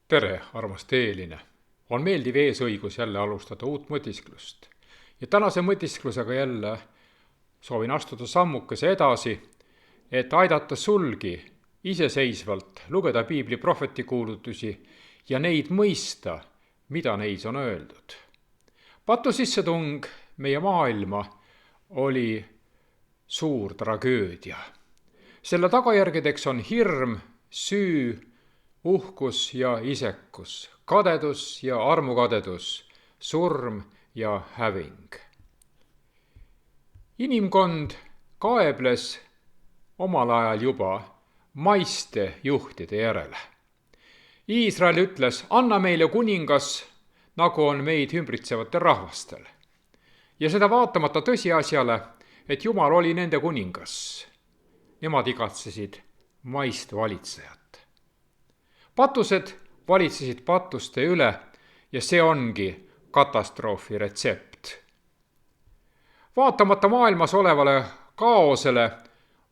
Tere, armas teeline! On meeldiv eesõigus jälle alustada uut mõtisklust. Ja tänase mõtisklusega jälle soovin astuda sammukese edasi, et aidata sulgi iseseisvalt lugeda piibli prohvetikuulutusi ja neid mõista, mida neis on öeldud. Patu sissetung meie maailma oli suur tragöödia. Selle tagajärgedeks on hirm, süü, uhkus ja isekus, kadedus ja armukadedus, surm ja häving. Inimkond kaebles omal ajal juba maiste juhtide järele. Iisrael ütles, anna meile kuningas, nagu on meid ümbritsevatel rahvastel. Ja seda vaatamata tõsiasjale, et Jumal oli nende kuningas. Nemad igatsesid maist valitsejat. Patused valitsesid patuste üle ja see ongi katastroofi retsept. Vaatamata maailmas olevale kaosele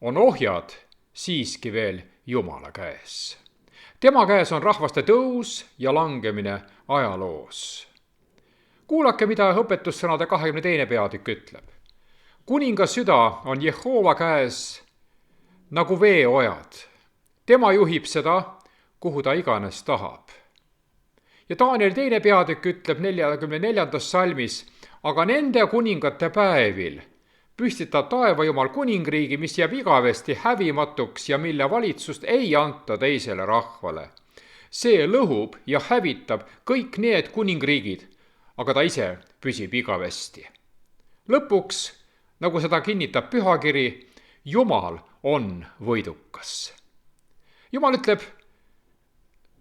on ohjad siiski veel Jumala käes. Tema käes on rahvaste tõus ja langemine ajaloos. Kuulake, mida õpetussõnade 22. peatükk ütleb. Kuninga süda on Jehova käes nagu veeojad. Tema juhib seda, kuhu ta iganes tahab. Ja Danieli 2. peatükk ütleb 44. salmis, aga nende kuningate päevil püstitab taevajumal kuningriigi, mis jääb igavesti hävimatuks ja mille valitsust ei anta teisele rahvale. See lõhub ja hävitab kõik need kuningriigid, aga ta ise püsib igavesti. Lõpuks, nagu seda kinnitab pühakiri, Jumal on võidukas. Jumal ütleb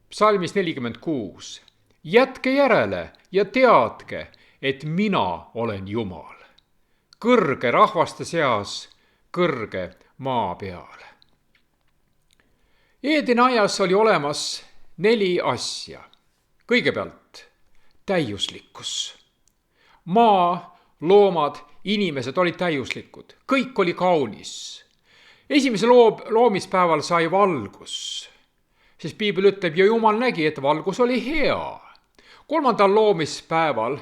psalmis 46, jätke järele ja teadke, et mina olen Jumal. Kõrge rahvaste seas, kõrge maa peal. Eedeni aias oli olemas 4 asja. Kõigepealt täiuslikkus. Maa, loomad, inimesed olid täiuslikud. Kõik oli kaunis. Esimese loomispäeval sai valgus. Siis piibel ütleb, ja Jumal nägi, et valgus oli hea. 3. loomispäeval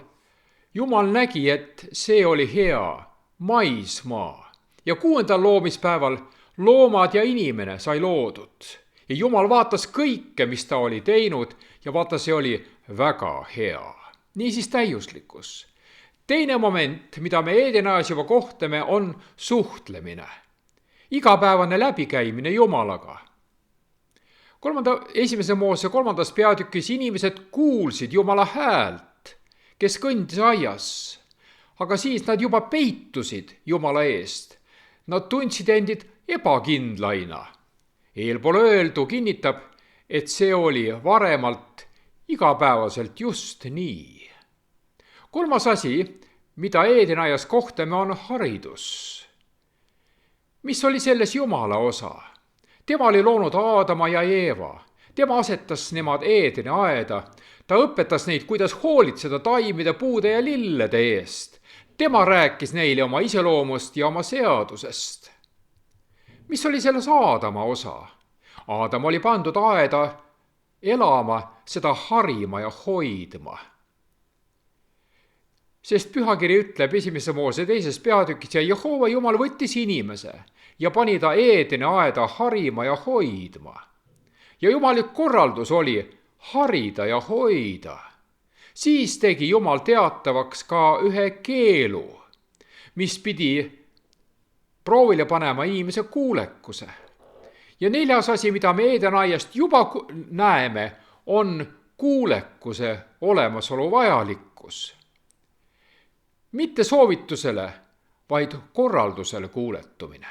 Jumal nägi, et see oli hea maismaa. Ja 6. loomispäeval loomad ja inimene sai loodud. Ja Jumal vaatas kõike, mis ta oli teinud ja vaata, see oli väga hea. Niisiis täiuslikkus. Teine moment, mida me Eedeni aias juba kohtame, on suhtlemine. Igapäevane läbikäimine Jumalaga. 1. Moose 3. peatükis inimesed kuulsid Jumala häält, kes kõndis aias, aga siis nad juba peitusid Jumala eest. Nad tundsid endid ebakindlaina. Eelpool öeldu kinnitab, et see oli varemalt igapäevaselt just nii. 3. asi, mida Eedeni aias kohtame, on haridus. Mis oli selles Jumala osa? Tema oli loonud Aadama ja Eeva. Tema asetas nemad Eedeni aeda. Ta õpetas neid, kuidas hoolitseda taimide, puude ja lillede eest. Tema rääkis neile oma iseloomust ja oma seadusest. Mis oli selles Aadama osa? Aadam oli pandud aeda elama, seda harima ja hoidma. Sest pühakiri ütleb 1. Moose 2. peatükis, ja Jehova Jumal võttis inimese ja pani ta Eedeni aeda harima ja hoidma. Ja Jumalik korraldus oli harida ja hoida. Siis tegi Jumal teatavaks ka ühe keelu, mis pidi proovile panema inimese kuulekuse. Ja 4. asi, mida me Eedeni aiast juba näeme, on kuulekuse olemasolu vajalikkus. Mitte soovitusele, vaid korraldusele kuuletumine.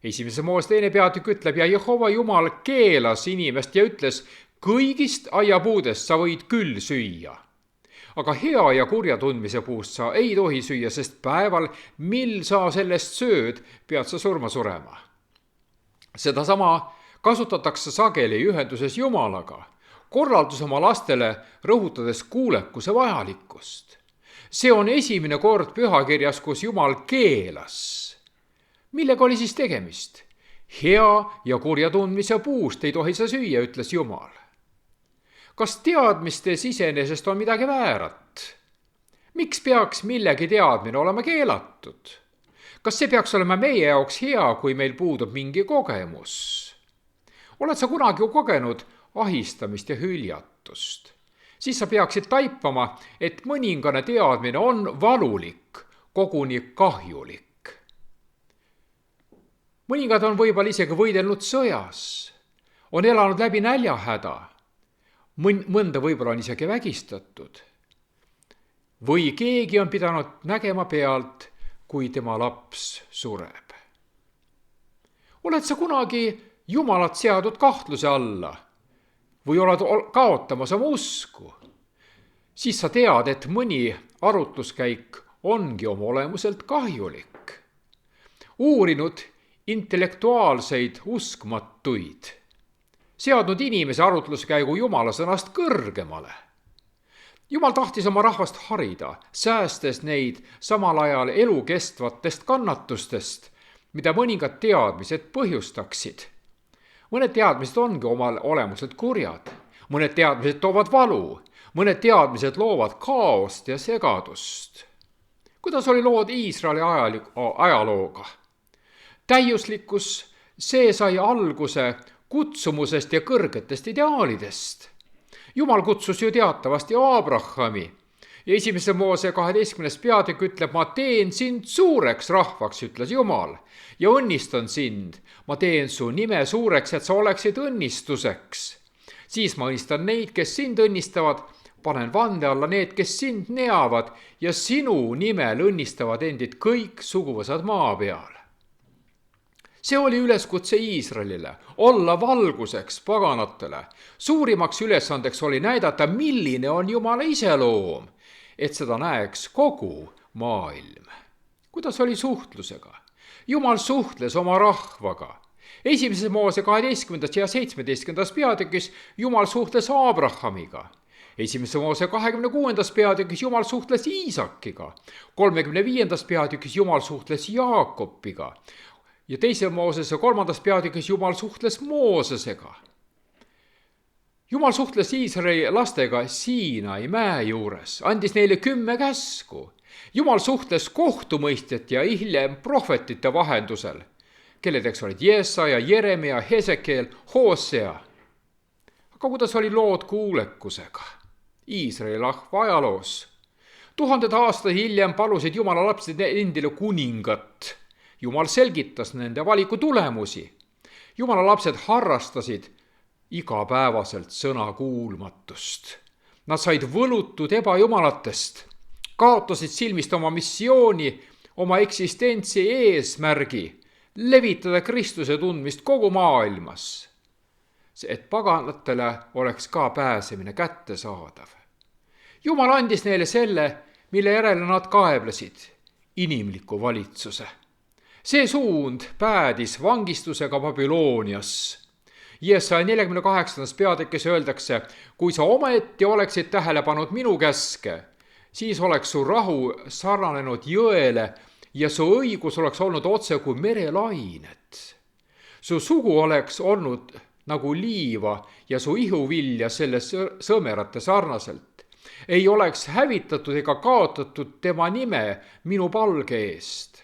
1. Moose 2. peatükk ütleb, ja Jehova Jumal keelas inimest ja ütles, kõigist aiapuudest sa võid küll süüa. Aga hea ja kurja tundmise puust sa ei tohi süüa, sest päeval, mil sa sellest sööd, pead sa surema. Sedasama kasutatakse sageli ühenduses Jumalaga. Korraldus oma lastele rõhutades kuulekuse vajalikkust. See on esimene kord pühakirjas, kus Jumal keelas. Millega oli siis tegemist? Hea ja kurja tundmise puust ei tohi sa süüa, ütles Jumal. kas teadmistes iseenesest on midagi väärat? Miks peaks millegi teadmine olema keelatud? Kas see peaks olema meie jaoks hea, kui meil puudub mingi kogemus? Oled sa kunagi kogenud ahistamist ja hüljatust? Siis sa peaksid taipama, et mõningane teadmine on valulik, koguni kahjulik. Mõningad on võib-olla isegi võidelnud sõjas, on elanud läbi näljahäda, mõnda võib-olla on isegi vägistatud. Või keegi on pidanud nägema pealt, kui tema laps sureb. Oled sa kunagi Jumalat seadud kahtluse alla või oled kaotamas oma usku? Siis sa tead, et mõni arutluskäik ongi oma olemuselt kahjulik. Uurinud intellektuaalseid uskmatuid, seadnud inimese arutluskäigu Jumala sõnast kõrgemale. Jumal tahtis oma rahvast harida, säästes neid samal ajal elukestvatest kannatustest, mida mõningad teadmised põhjustaksid. Mõned teadmised ongi omal olemuselt kurjad, mõned teadmised toovad valu, mõned teadmised loovad kaost ja segadust. Kuidas oli lood Iisraeli ajalooga? Täiuslikkus, see sai alguse kutsumusest ja kõrgetest ideaalidest. Jumal kutsus ju teatavasti Abrahami ja 1. Moose 12. peatükk ütleb, ma teen sind suureks rahvaks, ütles Jumal, ja õnnistan sind. Ma teen su nime suureks, et sa oleksid õnnistuseks. Siis ma õnnistan neid, kes sind õnnistavad, panen vande alla need, kes sind neavad ja sinu nimel õnnistavad endid kõik suguvõsad maa peal. See oli üleskutse Iisraelile, olla valguseks paganatele. Suurimaks ülesandeks oli näidata, milline on Jumala iseloom, et seda näeks kogu maailm. Kuidas oli suhtlusega? Jumal suhtles oma rahvaga. 1. Moose 12. ja 17. peatükis Jumal suhtles Abrahamiga. 1. Moose 26. peatükis Jumal suhtles Iisakiga. 35. peatükis Jumal suhtles Jaakobiga. Ja 2. Moosese 3. peatükis Jumal suhtles Moosesega. Jumal suhtles Iisraeli lastega Siinai mäe juures, andis neile 10 käsku. Jumal suhtles kohtumõistjat ja hiljem prohvetite vahendusel, kelledeks olid Jesaja, Jeremia, Hesekiel, Hosea. Aga kuidas oli lood kuulekusega Iisraeli rahva ajaloos? 1000 aastaid hiljem palusid Jumala lapsed endile kuningat. Jumal selgitas nende valiku tulemusi. Jumala lapsed harrastasid igapäevaselt sõna kuulmatust. Nad said võlutud ebajumalatest, kaotasid silmist oma missiooni, oma eksistentsi eesmärgi, levitada Kristuse tundmist kogu maailmas, et paganatele oleks ka pääsemine kättesaadav. Jumal andis neile selle, mille järele nad kaeblesid, inimliku valitsuse. See suund päädis vangistusega Babylonias. Jesaja 48. peatükis öeldakse, kui sa ometi oleksid tähele pannud minu käske, siis oleks su rahu sarnanenud jõele ja su õigus oleks olnud otse kui merelained. Su sugu oleks olnud nagu liiva ja su ihuvilja selles sõmerate sarnaselt. Ei oleks hävitatud ega kaotatud tema nime minu palge eest.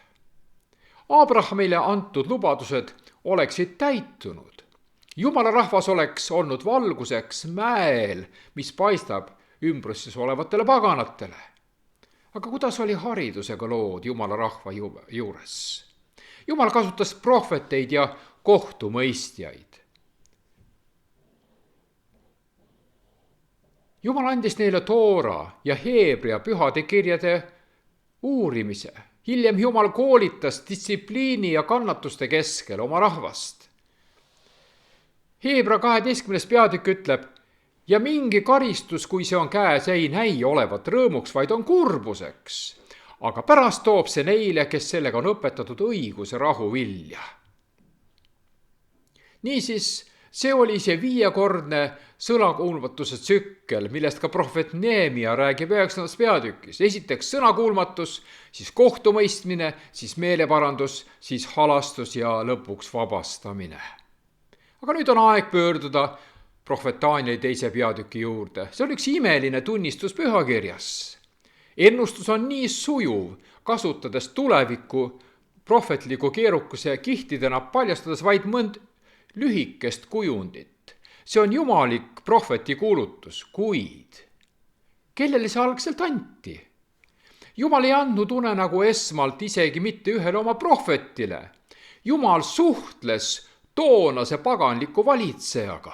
Abrahamile antud lubadused oleksid täitunud. Jumala rahvas oleks olnud valguseks mäel, mis paistab ümbruses olevatele paganatele. Aga kuidas oli haridusega lood Jumala rahva juures? Jumal kasutas prohveteid ja kohtumõistjaid. Jumal andis neile Toora ja Heebrea pühade kirjade uurimise. Hiljem Jumal koolitas distsipliini ja kannatuste keskel oma rahvast. Heebra 12. peatükk ütleb, ja mingi karistus, kui see on käes, ei näi olevat rõõmuks, vaid on kurbuseks. Aga pärast toob see neile, kes sellega on õpetatud õiguse rahu vilja. Niisiis, see oli see 5-kordne sõnakuulmatuse tsükkel, millest ka prohvet Neemia räägib 9. peatükis. Esiteks sõnakuulmatus, siis kohtumõistmine, siis meeleparandus, siis halastus ja lõpuks vabastamine. Aga nüüd on aeg pöörduda prohvet Danieli 2. peatüki juurde. See on üks imeline tunnistus pühakirjas. Ennustus on nii sujuv, kasutades tuleviku prohvetliku keerukuse kihtidena, paljastades vaid mõnd lühikest kujundit. See on jumalik prohveti kuulutus, kuid kellele see algselt anti? Jumal ei andnud unenägu esmalt isegi mitte ühele oma prohvetile. Jumal suhtles toonase paganliku valitsejaga.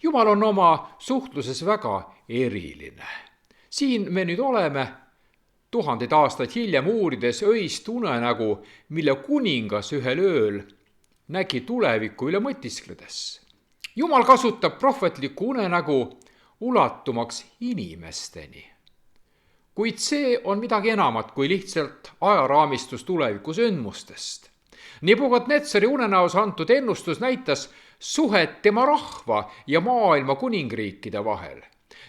Jumal on oma suhtluses väga eriline. Siin me nüüd oleme 1000 aastaid hiljem uurides öist unenägu, mille kuningas ühel ööl nägi tuleviku üle mõtiskledes. Jumal kasutab prohvetlikku unenägu ulatumaks inimesteni. Kuid see on midagi enamat kui lihtsalt ajaraamistus tuleviku sündmustest. Nebukadnetsari unenäos antud ennustus näitas suhet tema rahva ja maailma kuningriikide vahel.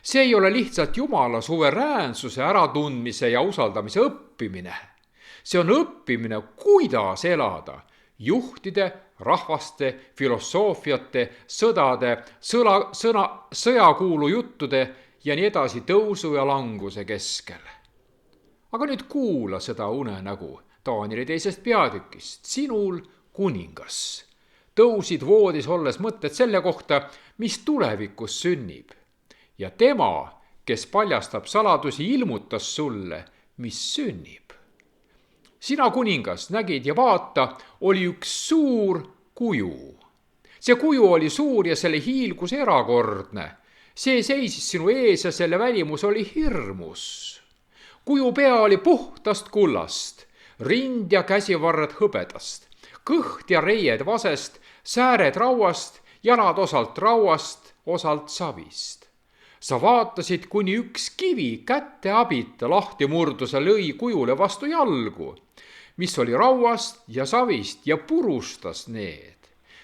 See ei ole lihtsalt Jumala suveräänsuse äratundmise ja usaldamise õppimine. See on õppimine, kuidas elada juhtide, rahvaste, filosoofiate, sõdade, sõjakuulujuttude ja nii edasi tõusu ja languse keskel. Aga nüüd kuula seda unenägu Danieli 2. peatükist. Sinul kuningas. Tõusid voodis olles mõtted selle kohta, mis tulevikus sünnib. Ja tema, kes paljastab saladusi, ilmutas sulle, mis sünnib. Sina kuningas nägid ja vaata, oli üks suur kuju. See kuju oli suur ja selle hiilgus erakordne. See seisis sinu ees ja selle välimus oli hirmus. Kuju pea oli puhtast kullast, rind ja käsivarred hõbedast, kõht ja reied vasest, sääred rauast, jalad osalt rauast, osalt savist. Sa vaatasid, kuni üks kivi kätte abita lahti murduse lõi kujule vastu jalgu, mis oli rauast ja savist ja purustas need.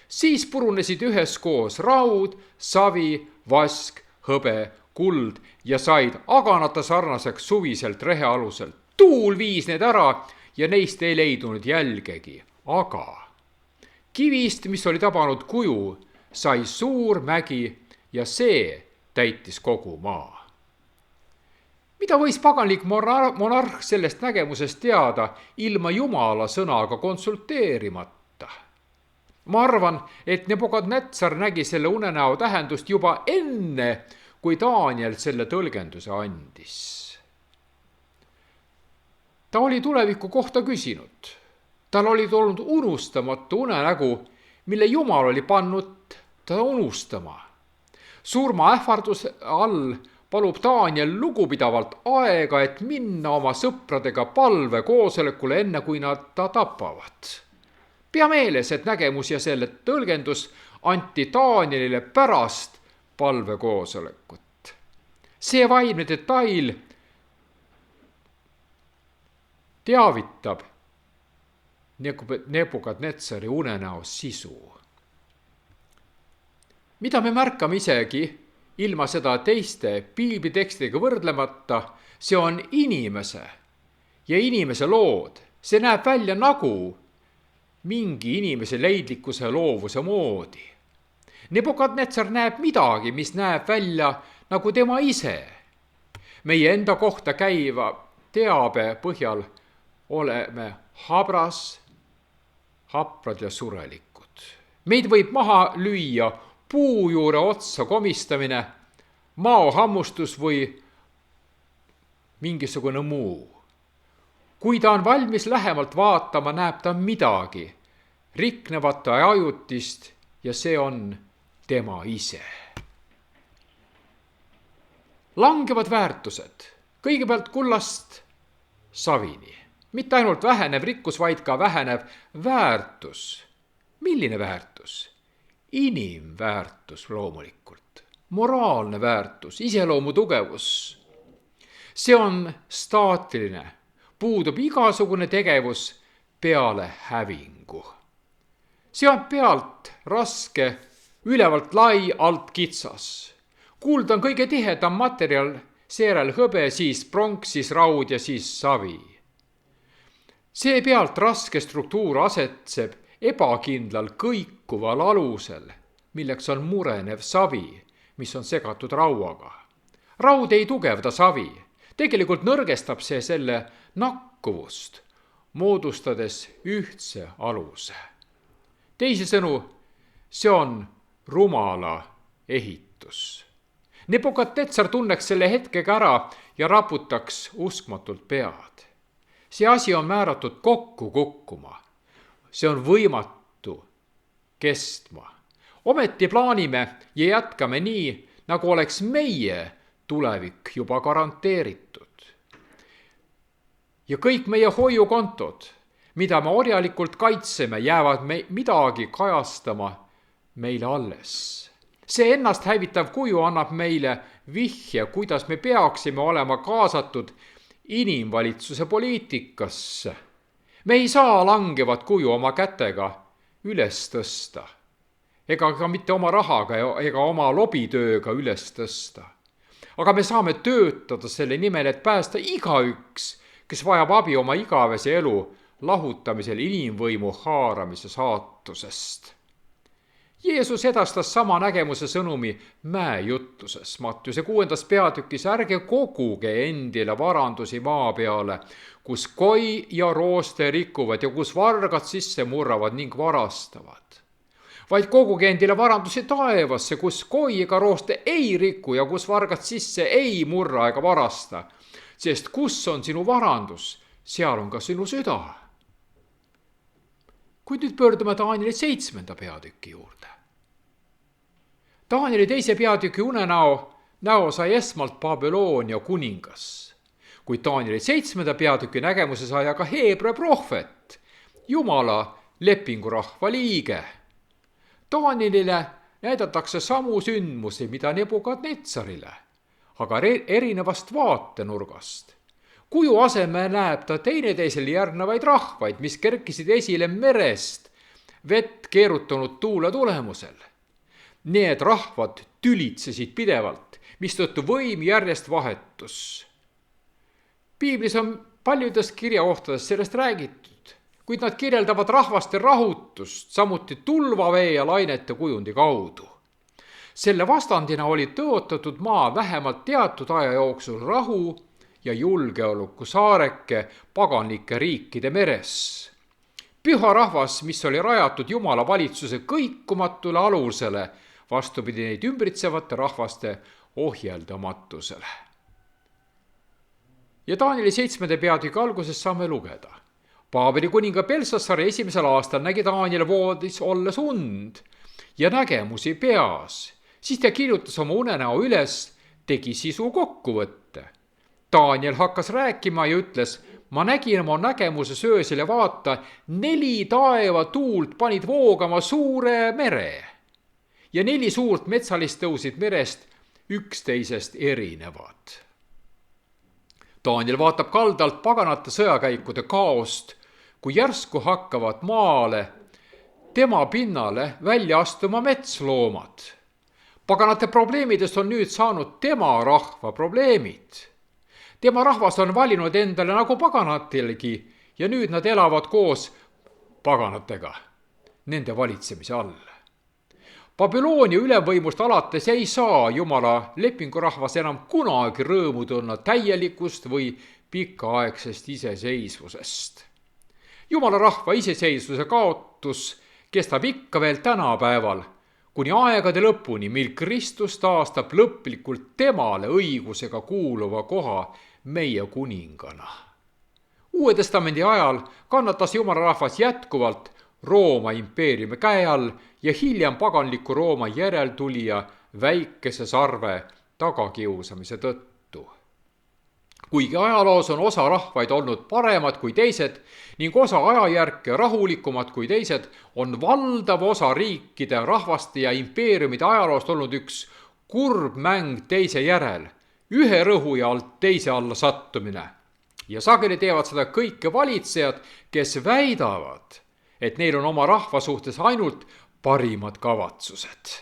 Siis purunesid üheskoos raud, savi, vask, hõbe, kuld ja said aganata sarnaseks suviselt rehealuselt. Tuul viis need ära ja neist ei leidunud jälgegi. Aga kivist, mis oli tabanud kuju, sai suur mägi ja see täitis kogu maa. Mida võis paganlik monarh sellest nägemusest teada ilma Jumala sõnaga konsulteerimata? Ma arvan, et Nebukadnetsar nägi selle unenäo tähendust juba enne, kui Daniel selle tõlgenduse andis. Ta oli tuleviku kohta küsinud. Tal oli olnud unustamatu unenägu, mille Jumal oli pannud ta unustama. Surma ähvardus all palub Daniel lugupidavalt aega, et minna oma sõpradega palve koosolekule enne, kui nad ta tapavad. Pea meeles, et nägemus ja selle tõlgendus anti Danielile pärast palve koosolekut. See vaimne detail teavitab Nebukadnetsari unenäo sisu. Mida me märkame isegi ilma seda teiste piiblitekstidega võrdlemata, see on inimese ja inimese lood. See näeb välja nagu mingi inimese leidlikkuse loovuse moodi. Nebukadnetsar näeb midagi, mis näeb välja nagu tema ise. Meie enda kohta käiva teabe põhjal oleme haprad ja surelikud. Meid võib maha lüüa puu juure otsa komistamine, maohammustus või mingisugune muu. Kui ta on valmis lähemalt vaatama, näeb ta midagi riknevat ja ajutist ja see on tema ise. Langevad väärtused, kõigepealt kullast savini. Mitte ainult vähenev rikkus, vaid ka vähenev väärtus. Milline väärtus? Inimväärtus loomulikult. Moraalne väärtus, iseloomu tugevus. See on staatiline. Puudub igasugune tegevus peale hävingu. See on pealt raske, ülevalt lai, alt kitsas. Kuld on kõige tihedam materjal, seejärel hõbe, siis pronks, siis raud ja siis savi. See pealt raske struktuur asetseb ebakindlal kõikuval alusel, milleks on murenev savi, mis on segatud rauaga. Raud ei tugevda savi, tegelikult nõrgestab see selle nakkuvust, moodustades ühtse aluse. Teisisõnu, see on rumala ehitus. Nebukadnetsar tunneks selle hetkega ära ja raputaks uskmatult pead. See asi on määratud kokku kukkuma. See on võimatu kestma. Ometi plaanime ja jätkame nii, nagu oleks meie tulevik juba garanteeritud. Ja kõik meie hoiukontod, mida me orjalikult kaitseme, jäävad midagi kajastama meile alles. See ennast hävitav kuju annab meile vihje, kuidas me peaksime olema kaasatud inimvalitsuse poliitikasse. Me ei saa langevat kuju oma kätega üles tõsta, ega ka mitte oma rahaga ega oma lobitööga üles tõsta. Aga me saame töötada selle nimel, et päästa igaüks, kes vajab abi oma igavese elu lahutamisel inimvõimu haaramise saatusest. Jeesus edastas sama nägemuse sõnumi mäejutluses Mattiuse 6. peatükis: ärge koguge endile varandusi maa peale, kus koi ja rooste rikuvad ja kus vargad sisse murravad ning varastavad. Vaid koguge endile varandusi taevasse, kus koi ega rooste ei riku ja kus vargad sisse ei murra ega varasta. Sest kus on sinu varandus, seal on ka sinu süda. Kuid nüüd pöördume Danieli 7. peatüki juurde. Danieli 2. peatüki näo sai esmalt Babyloonia kuningas. Kuid Danieli 7. peatüki nägemuse sai aga Heebrea prohvet, Jumala lepingurahva liige. Danielile näidatakse samu sündmusi, mida Nebukadnetsarile, aga erinevast vaatenurgast. Kuju asemel näeb ta teineteisele järgnevaid rahvaid, mis kerkisid esile merest vett keerutanud tuule tulemusel. Need rahvad tülitsesid pidevalt, mistõttu võim järjest vahetus. Piiblis on paljudest kirjakohtadest sellest räägitud, kuid nad kirjeldavad rahvaste rahutust, samuti tulvavee ja lainete kujundi kaudu. Selle vastandina oli tõotatud maa vähemalt teatud aja jooksul rahu ja julgeoleku saareke paganlike riikide meres. Püha rahvas, mis oli rajatud Jumala valitsuse kõikumatule alusele, vastupidi neid ümbritsevate rahvaste ohjeldamatusele. Ja Danieli 7. peatüki alguses saame lugeda: Paabeli kuninga Belsassari 1. aastal nägi Daniel voodis olles und ja nägemusi peas. Siis ta kirjutas oma unenäo üles, tegi sisu kokkuvõtte. Daniel hakkas rääkima ja ütles: ma nägin oma nägemuses öösel ja vaata, 4 taeva tuult panid voogama suure mere ja 4 suurt metsalist tõusid merest üksteisest erinevad. Daniel vaatab kaldalt paganate sõjakäikude kaost, kui järsku hakkavad maale tema pinnale välja astuma metsloomad. Paganate probleemidest on nüüd saanud tema rahva probleemid. Tema rahvas on valinud endale nagu paganatelgi ja nüüd nad elavad koos paganatega nende valitsemise all. Babyloonia ülemvõimust alates ei saa Jumala lepingurahvas enam kunagi rõõmu tunda täielikust või pikaaegsest iseseisvusest. Jumala rahva iseseisvuse kaotus kestab ikka veel tänapäeval, kuni aegade lõpuni, mil Kristus taastab lõplikult temale õigusega kuuluva koha meie kuningana. Uue testamendi ajal kannatas Jumala rahvas jätkuvalt Rooma impeeriumi käe all ja hiljem paganliku Rooma järeltulija väikese sarve tagakiusamise tõttu. Kuigi ajaloos on osa rahvaid olnud paremad kui teised ning osa ajajärke rahulikumad kui teised, on valdav osa riikide, rahvaste ja impeeriumide ajaloost olnud üks kurb mäng teise järel, ühe rõhuja alt teise alla sattumine. Ja sageli teevad seda kõike valitsejad, kes väidavad, et neil on oma rahva suhtes ainult parimad kavatsused.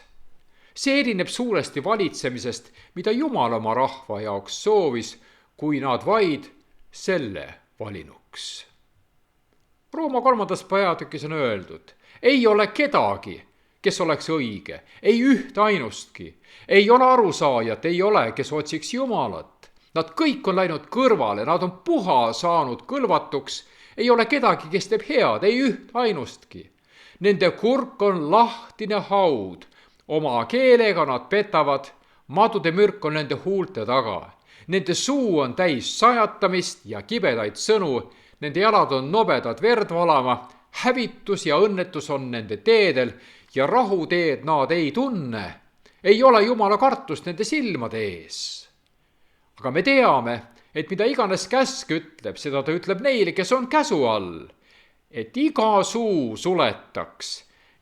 See erineb suuresti valitsemisest, mida Jumal oma rahva jaoks soovis, kui nad vaid selle valinuks. Rooma 3. peatükis on öeldud: ei ole kedagi, kes oleks õige, ei üht ainustki. Ei ole arusaajat, ei ole, kes otsiks Jumalat. Nad kõik on läinud kõrvale, nad on puha saanud kõlvatuks. Ei ole kedagi, kes teeb head, ei üht ainustki. Nende kurk on lahtine haud. Oma keelega nad petavad, madude mürk on nende huulte taga. Nende suu on täis sajatamist ja kibedaid sõnu. Nende jalad on nobedad verd valama. Hävitus ja õnnetus on nende teedel ja rahuteed nad ei tunne. Ei ole Jumala kartust nende silmade ees. Aga me teame, et mida iganes käsk ütleb, seda ta ütleb neile, kes on käsu all. Et iga suu suletaks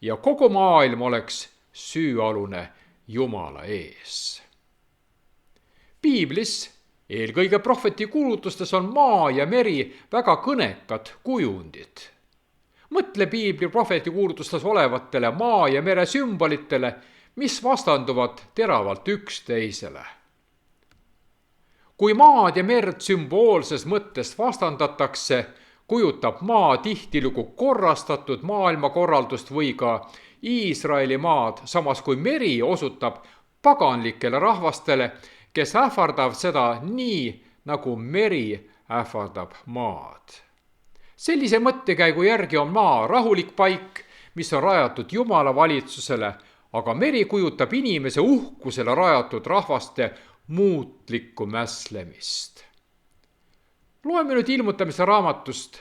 ja kogu maailm oleks süüalune Jumala ees. Piiblis, eelkõige prohveti kuulutustes on maa ja meri väga kõnekad kujundid. Mõtle piibli prohveti kuulutustes olevatele maa ja mere sümbolitele, mis vastanduvad teravalt üksteisele. Kui maad ja merd sümboolses mõttes vastandatakse, kujutab maa tihtilugu korrastatud maailmakorraldust või ka Iisraeli maad, samas kui meri osutab paganlikele rahvastele, kes ähvardab seda nii, nagu meri ähvardab maad. Sellise mõttekäigu järgi on maa rahulik paik, mis on rajatud Jumala valitsusele, aga meri kujutab inimese uhkusele rajatud rahvaste muutlikku mäslemist. Loeme nüüd Ilmutamise raamatust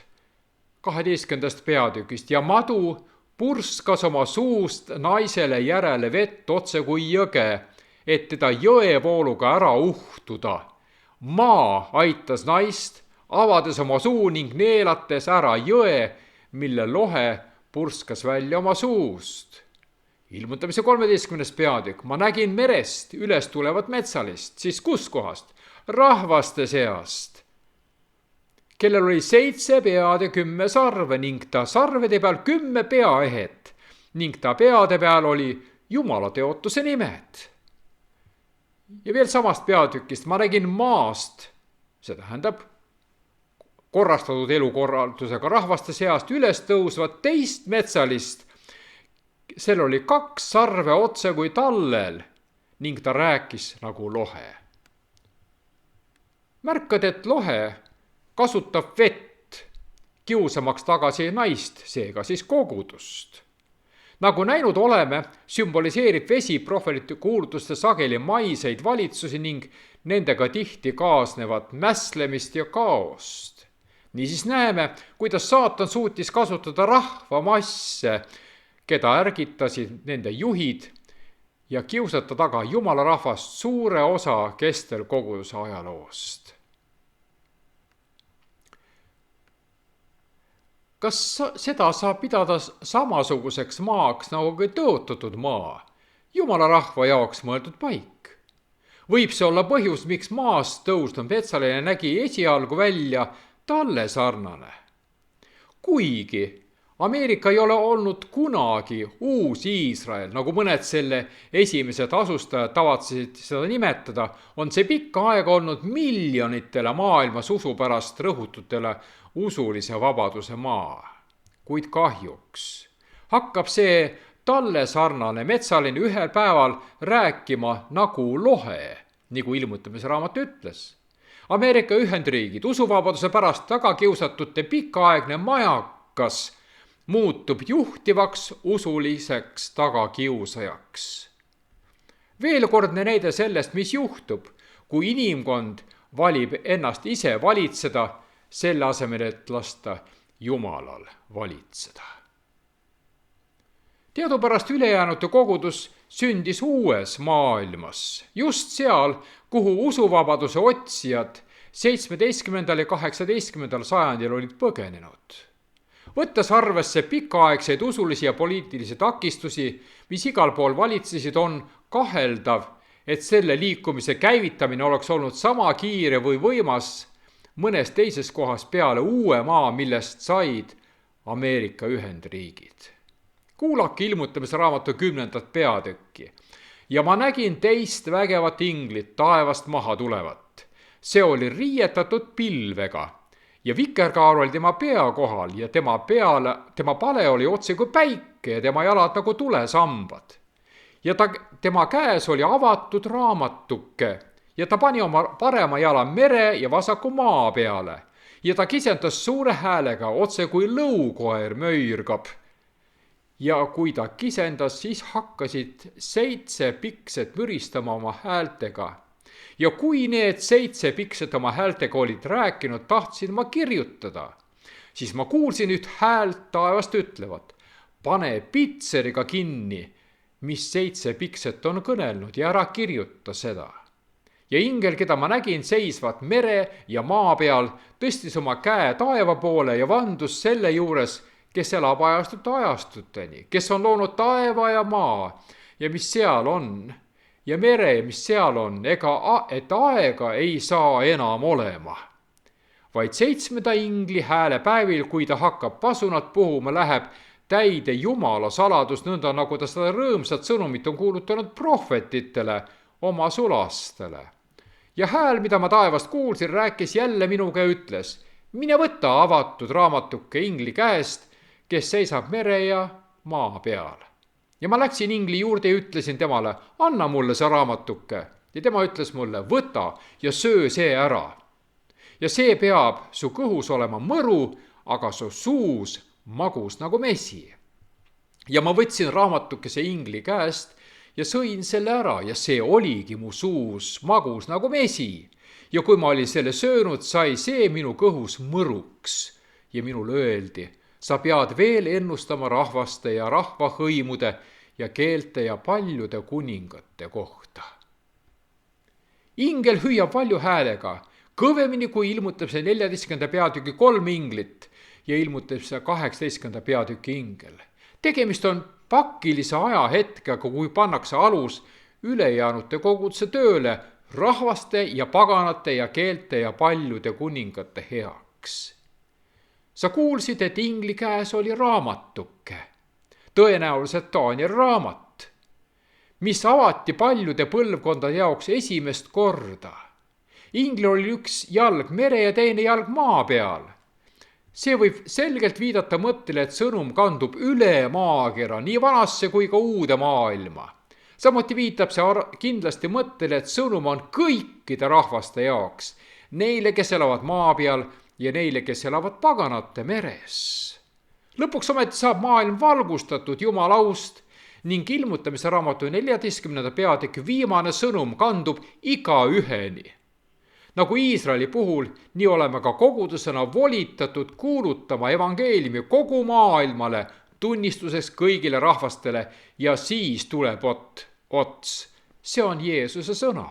12. peatükist. Ja madu purskas oma suust naisele järele vett otse kui jõge, et teda jõevooluga ära uhtuda. Maa aitas naist, avades oma suu ning neelates ära jõe, mille lohe purskas välja oma suust. Ilmutamise 13. peatükk. Ma nägin merest üles tulevat metsalist, siis kus kohast? Rahvaste seast, kellel oli 7 pead ja 10 sarve ning ta sarvede peal 10 peaehet ning ta peade peal oli Jumala teotuse nimed. Ja veel samast peatükist ma nägin maast, see tähendab korrastatud elukorraldusega rahvaste seast üles tõusvat teist metsalist. Sel oli 2 sarve otse kui tallel ning ta rääkis nagu lohe. Märkad, et lohe kasutab vett, kiusamaks tagasi naist, seega siis kogudust. Nagu näinud oleme, sümboliseerib vesi prohveti kuulutuste sageli maiseid valitsusi ning nendega tihti kaasnevat mäslemist ja kaost. Niisiis näeme, kuidas saatan suutis kasutada rahvamasse, keda ärgitasid nende juhid ja kiusata taga Jumala rahvast suure osa kestel koguduse ajaloost. Kas seda saab pidada samasuguseks maaks nagu ka tõotatud maa, Jumala rahva jaoks mõeldud paik? Võib see olla põhjus, miks maast tõusnud metsaline nägi esialgu välja talle sarnane? Kuigi Ameerika ei ole olnud kunagi uus Iisrael, nagu mõned selle esimesed asustajad tavatsesid seda nimetada, on see pikka aega olnud miljonitele maailmas usu pärast rõhututele usulise vabaduse maa. Kuid kahjuks hakkab see talle sarnane metsaline ühel päeval rääkima nagu lohe, nagu Ilmutamise raamat ütles. Ameerika Ühendriigid usuvabaduse pärast tagakiusatute pikaaegne majakas muutub juhtivaks usuliseks tagakiusajaks. Veelkordne näide sellest, mis juhtub, kui inimkond valib ennast ise valitseda, selle asemel, et lasta Jumalal valitseda. Teadupärast ülejäänute kogudus sündis uues maailmas, just seal, kuhu usuvabaduse otsijad 17. ja 18. sajandil olid põgenenud. Võttes arvesse pikaaegseid usulisi ja poliitilisi takistusi, mis igal pool valitsesid, on kaheldav, et selle liikumise käivitamine oleks olnud sama kiire või võimas mõnes teises kohas peale uue maa, millest said Ameerika Ühendriigid. Kuulake Ilmutamise raamatu 10. peatükki. Ja ma nägin teist vägevat inglit taevast maha tulevat. See oli riietatud pilvega ja vikerkaar oli tema pea kohal ja tema pale oli otse kui päike ja tema jalad nagu tulesambad. Ja tema käes oli avatud raamatuke ja ta pani oma parema jala mere ja vasaku maa peale ja ta kisendas suure häälega otse kui lõukoer möirgab. Ja kui ta kisendas, siis hakkasid 7 pikset müristama oma häältega. Ja kui need 7 pikset oma häältega olid rääkinud, tahtsin ma kirjutada, siis ma kuulsin üht häält taevast ütlevat, pane pitseriga kinni, mis 7 pikset on kõnelnud ja ära kirjuta seda. Ja ingel, keda ma nägin seisvat mere ja maa peal, tõstis oma käe taeva poole ja vandus selle juures, kes elab ajastuteni, kes on loonud taeva ja maa ja mis seal on ja mere, mis seal on, et aega ei saa enam olema. Vaid 7. ingli hääle päevil, kui ta hakkab pasunat puhuma, läheb täide Jumala saladus, nõnda nagu ta seda rõõmsat sõnumit on kuulutanud prohvetitele, oma sulastele. Ja hääl, mida ma taevast kuulsin, rääkis jälle minuga ja ütles, mine võta avatud raamatuke ingli käest, kes seisab mere ja maa peal. Ja ma läksin ingli juurde ja ütlesin temale, anna mulle see raamatuke. Ja tema ütles mulle, võta ja söö see ära. Ja see peab su kõhus olema mõru, aga su suus magus nagu mesi. Ja ma võtsin raamatukese ingli käest ja sõin selle ära ja see oligi mu suus magus nagu mesi. Ja kui ma olin selle söönud, sai see minu kõhus mõruks ja minule öeldi, sa pead veel ennustama rahvaste ja rahvahõimude ja keelte ja paljude kuningate kohta. Ingel hüüab valju häälega, kõvemini kui ilmutab see 14. peatüki 3 inglit ja ilmutab see 18. peatüki ingel. Tegemist on pakilise ajahetkega, kui pannakse alus ülejäänute koguduse tööle rahvaste ja paganate ja keelte ja paljude kuningate heaks. Sa kuulsid, et ingli käes oli raamatuke, tõenäoliselt Danieli raamat, mis avati paljude põlvkondade jaoks esimest korda. Inglil oli üks jalg mere ja teine jalg maa peal. See võib selgelt viidata mõttele, et sõnum kandub üle maakera, nii vanasse kui ka uude maailma. Samuti viitab see kindlasti mõttele, et sõnum on kõikide rahvaste jaoks, neile, kes elavad maa peal ja neile, kes elavad paganate meres. Lõpuks ometi saab maailm valgustatud Jumala aust ning ilmutamise raamatu 14. peatüki viimane sõnum kandub igaüheni. Nagu Iisraeli puhul, nii oleme ka kogudusena volitatud kuulutama evangeeliumi kogu maailmale tunnistuseks kõigile rahvastele ja siis tuleb ots. See on Jeesuse sõna.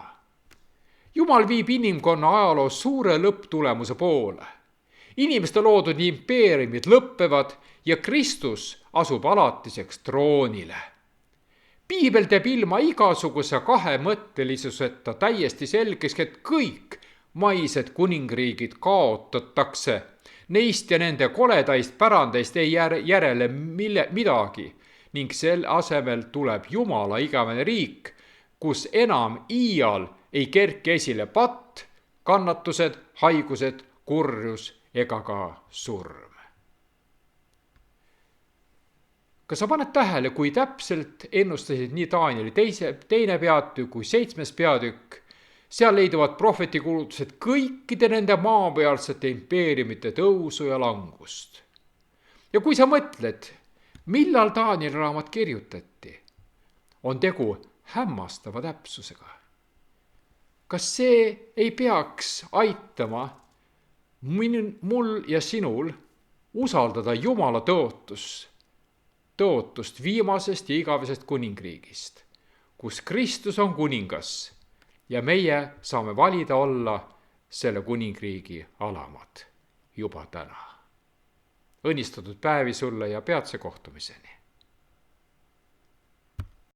Jumal viib inimkonna ajaloo suure lõpptulemuse poole. Inimeste loodud impeeriumid lõppevad ja Kristus asub alatiseks troonile. Piibel teeb ilma igasuguse kahemõttelisuseta täiesti selgeks, et kõik maised kuningriigid kaotatakse. Neist ja nende koledaist pärandeist ei järele midagi ning sel asemel tuleb Jumala igavene riik, kus enam iial ei kerki esile patt, kannatused, haigused, kurjus ega ka surm. Kas sa paned tähele, kui täpselt ennustasid nii Danieli teine peatükk kui 7. peatükk? Seal leiduvad prohvetikuulutused kõikide nende maapealsete impeeriumite tõusu ja langust. Ja kui sa mõtled, millal Danieli raamat kirjutati, on tegu hämmastava täpsusega. Kas see ei peaks aitama mul ja sinul usaldada Jumala tõotust viimasest ja igavesest kuningriigist, kus Kristus on kuningas ja meie saame valida olla selle kuningriigi alamad juba täna. Õnnistatud päevi sulle ja peatse kohtumiseni.